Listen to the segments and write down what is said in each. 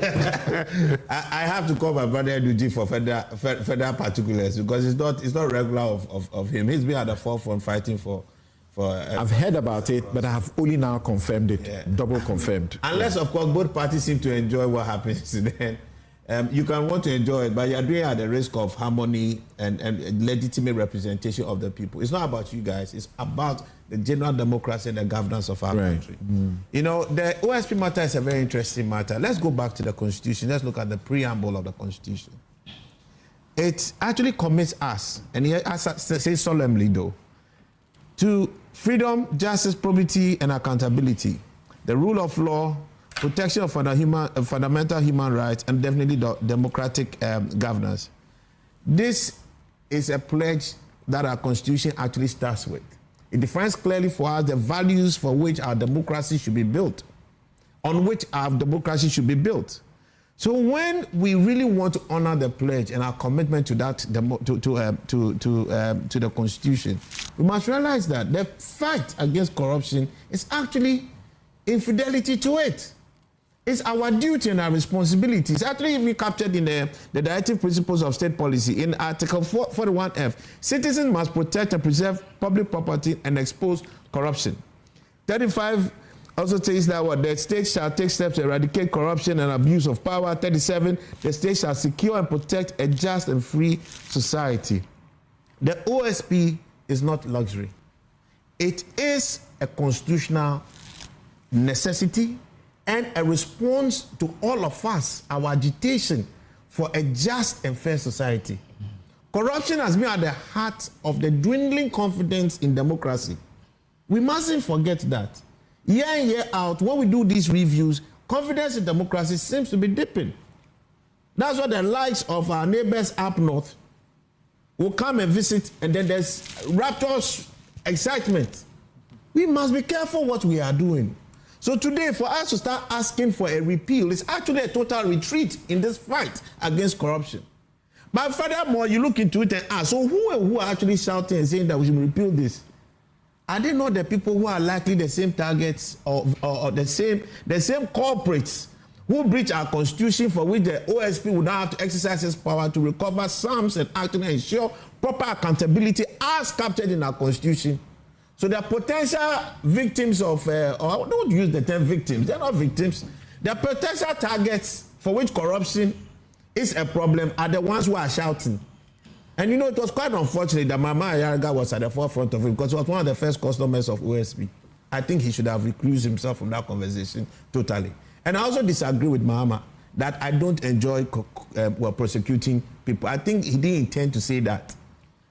I have to call my brother Edu for further particulars because it's not regular of him. He's been at the forefront fighting for. I've heard about it, but I have only now confirmed it, double confirmed. Unless, of course, both parties seem to enjoy what happens then. You can want to enjoy it, but you're doing it at the risk of harmony and legitimate representation of the people. It's not about you guys. It's about the general democracy and the governance of our country. You know, the OSP matter is a very interesting matter. Let's go back to the Constitution. Let's look at the preamble of the Constitution. It actually commits us, and he says solemnly, though, to freedom, justice, probity, and accountability, the rule of law, protection of fundamental human rights, and definitely democratic governance. This is a pledge that our Constitution actually starts with. It defines clearly for us the values for which our democracy should be built, on which our democracy should be built. So when we really want to honor the pledge and our commitment to that, to the Constitution, we must realize that the fight against corruption is actually infidelity to it. It's our duty and our responsibility. It's actually even captured in the directive principles of state policy in Article 41F. Citizens must protect and preserve public property and expose corruption. 35 also says that the state shall take steps to eradicate corruption and abuse of power. 37, the state shall secure and protect a just and free society. The OSP is not luxury. It is a constitutional necessity and a response to all of us, our agitation for a just and fair society. Corruption has been at the heart of the dwindling confidence in democracy. We mustn't forget that. Year in, year out, when we do these reviews, confidence in democracy seems to be dipping. That's what the likes of our neighbors up north will come and visit, and then there's rapturous excitement. We must be careful what we are doing. So today, for us to start asking for a repeal is actually a total retreat in this fight against corruption. But furthermore, you look into it and ask, so who are actually shouting and saying that we should repeal this? Are they not the people who are likely the same targets or the same corporates who breach our Constitution, for which the OSP would now have to exercise its power to recover sums and actually ensure proper accountability as captured in our Constitution? So the potential victims of, or I don't use the term victims, they're not victims. The potential targets for which corruption is a problem are the ones who are shouting. And you know, it was quite unfortunate that Mama Ayaraga was at the forefront of it because he was one of the first customers of OSP. I think he should have recused himself from that conversation totally. And I also disagree with Mahama that I don't enjoy prosecuting people. I think he didn't intend to say that.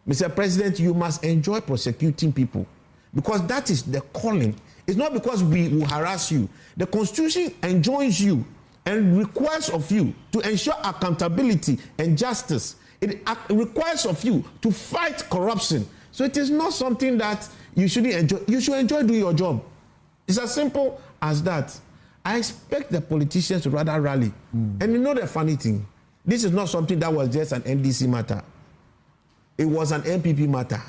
Mr. President, you must enjoy prosecuting people because that is the calling. It's not because we will harass you. The Constitution enjoins you and requires of you to ensure accountability and justice. It requires of you to fight corruption. So it is not something that you shouldn't enjoy. You should enjoy doing your job. It's as simple as that. I expect the politicians to rather rally. And you know the funny thing? This is not something that was just an NDC matter. It was an MPP matter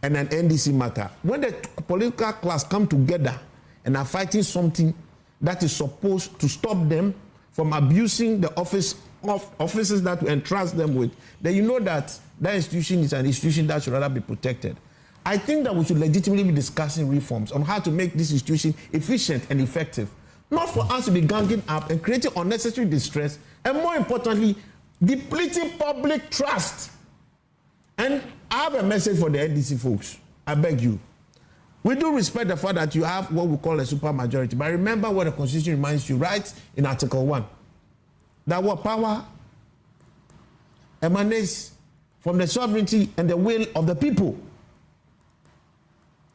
and an NDC matter. When the political class come together and are fighting something that is supposed to stop them from abusing the offices that we entrust them with, then you know that that institution is an institution that should rather be protected. I think that we should legitimately be discussing reforms on how to make this institution efficient and effective. Not for us to be ganging up and creating unnecessary distress, and more importantly, depleting public trust. And I have a message for the NDC folks. I beg you. We do respect the fact that you have what we call a supermajority, but remember what the Constitution reminds you, right in Article 1. That what power emanates from the sovereignty and the will of the people.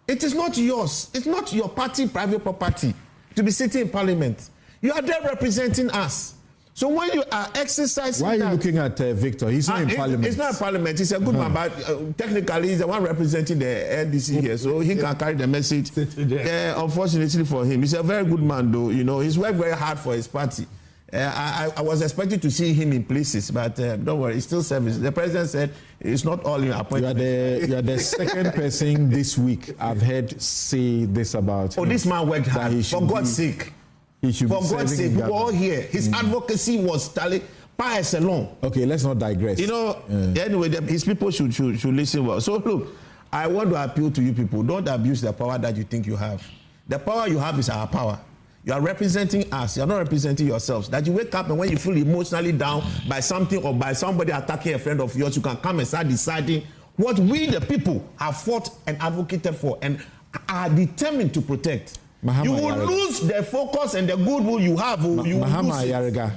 It is not yours. It's not your party private property to be sitting in parliament. You are there representing us. So when you are exercising why are you looking at Victor? He's not in parliament. It's not in parliament. He's a good man, but technically he's the one representing the NDC here, so he can carry the message. Unfortunately for him, he's a very good man, though. You know, he's worked very hard for his party. I was expecting to see him in places, but don't worry, it's still service. The president said it's not all in appointment. You are the second person this week I've heard say this about him. This man worked hard, for God's sake. For God's sake, we were all here. His advocacy was tally par excellence. Okay, let's not digress. You know, anyway, his people should listen well. So look, I want to appeal to you people. Don't abuse the power that you think you have. The power you have is our power. You are representing us. You are not representing yourselves. That you wake up and when you feel emotionally down by something or by somebody attacking a friend of yours, you can come and start deciding what we, the people, have fought and advocated for and are determined to protect. You will lose the focus and the goodwill you have. Mahama Yarega,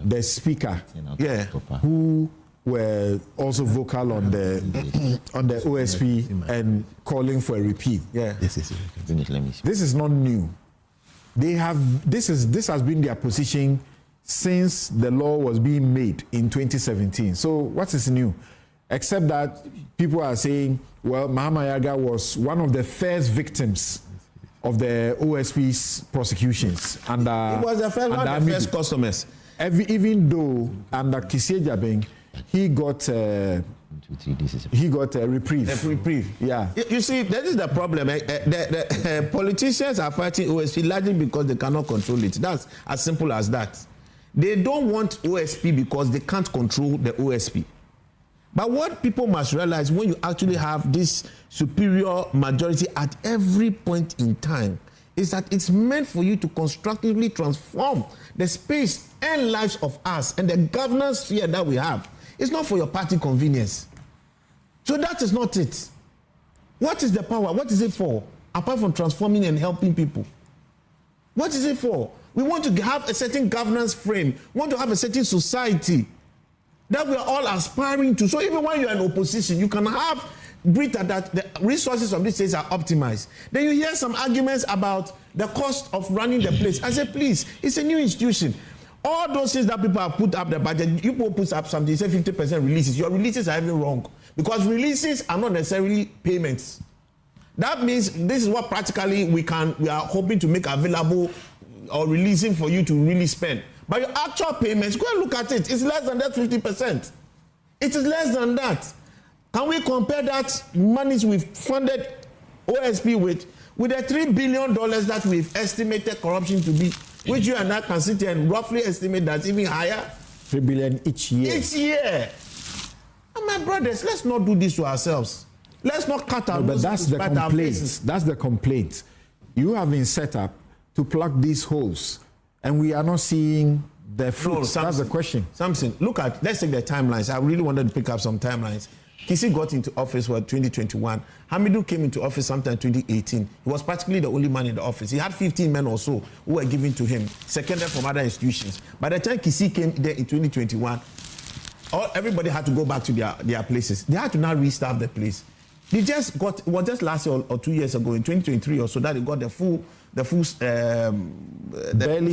the speaker, who were also vocal on the OSP and calling for a repeal. This is not new. They have this has been their position since the law was being made in 2017. So what is new? Except that people are saying, well, Mahama Yarega was one of the first victims of the OSP's prosecutions. And he was the first one of the first customers. Even though under Kissie Jabeng, he got a reprieve. A reprieve. Yeah. You see, that is the problem. The politicians are fighting OSP largely because they cannot control it. That's as simple as that. They don't want OSP because they can't control the OSP. But what people must realize when you actually have this superior majority at every point in time is that it's meant for you to constructively transform the space and lives of us and the governance sphere that we have. It's not for your party convenience. So that is not it. What is the power? What is it for? Apart from transforming and helping people. What is it for? We want to have a certain governance frame. We want to have a certain society that we are all aspiring to. So even when you're in opposition, you can have Britain that the resources of this state are optimized. Then you hear some arguments about the cost of running the place. I say, please, it's a new institution. All those things that people have put up the budget, people put up something, you say 50% releases. Your releases are even wrong. Because releases are not necessarily payments. That means this is what practically we are hoping to make available or releasing for you to really spend. But your actual payments, go and look at it. It's less than that 50%. It is less than that. Can we compare that monies we've funded OSP with the $3 billion that we've estimated corruption to be, which you and I can sit here and roughly estimate that's even higher? 3 billion each year. Each year. And my brothers, let's not do this to ourselves. Let's not cut our But that's the complaint. That's the complaint. You have been set up to plug these holes, and we are not seeing the fruits. No, that's the question. Something. Look at, let's take the timelines. I really wanted to pick up some timelines. Kissie got into office for 2021. Hamidu came into office sometime in 2018. He was practically the only man in the office. He had 15 men or so who were given to him, seconded from other institutions. By the time Kissie came there in 2021, everybody had to go back to their places. They had to now restaff the place. They just got, it was just last year or 2 years ago, in 2023 or so, that they got the full barely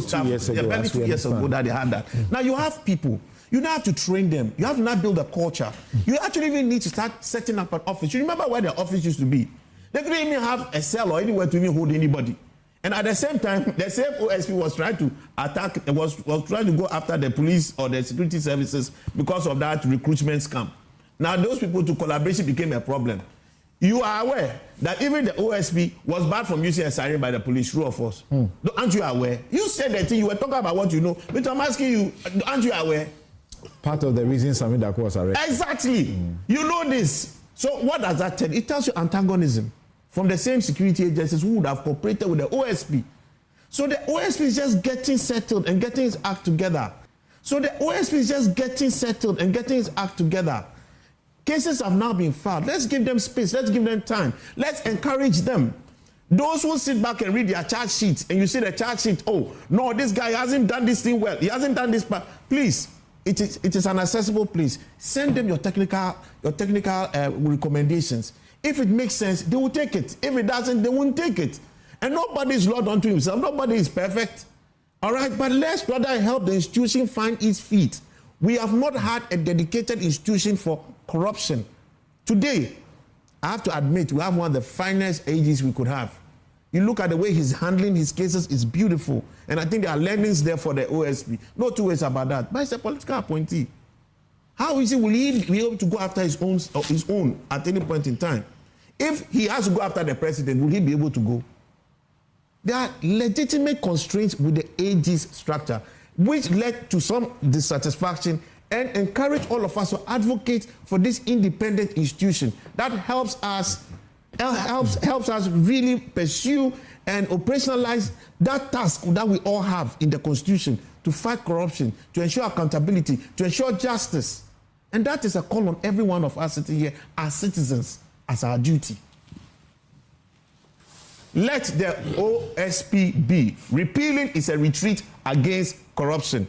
2 years ago. Barely 2 years ago that they had that. Now you have people. You now have to train them. You have to now build a culture. You actually even need to start setting up an office. You remember where the office used to be? They couldn't even have a cell or anywhere to even hold anybody. And at the same time, the same OSP was trying to attack, was trying to go after the police or the security services because of that recruitment scam. Now those people to collaboration became a problem. You are aware that even the OSP was banned from using a siren by the police, true or false? Aren't you aware? You said that thing, you were talking about what you know, but I'm asking you, aren't you aware? Part of the reason Sami Daku was arrested. Exactly. You know this. So what does that tell you? It tells you antagonism from the same security agencies who would have cooperated with the OSP. So the OSP is just getting settled and getting its act together. Cases have now been filed. Let's give them space. Let's give them time. Let's encourage them. Those who sit back and read their charge sheets and you see the charge sheet, oh, no, this guy hasn't done this thing well. He hasn't done this part. Please, it is an accessible place. Send them your technical recommendations. If it makes sense, they will take it. If it doesn't, they won't take it. And nobody is Lord unto himself. Nobody is perfect. All right, but let's rather help the institution find its feet. We have not had a dedicated institution for corruption. Today, I have to admit, we have one of the finest AGs we could have. You look at the way he's handling his cases, it's beautiful. And I think there are learnings there for the OSP. No two ways about that. But it's a political appointee. How easy will he be able to go after his own at any point in time? If he has to go after the president, will he be able to go? There are legitimate constraints with the AG's structure, which led to some dissatisfaction and encourage all of us to advocate for this independent institution that helps us really pursue and operationalize that task that we all have in the Constitution to fight corruption, to ensure accountability, to ensure justice. And that is a call on every one of us sitting here as citizens, as our duty. Let the OSP be. Repealing is a retreat against corruption.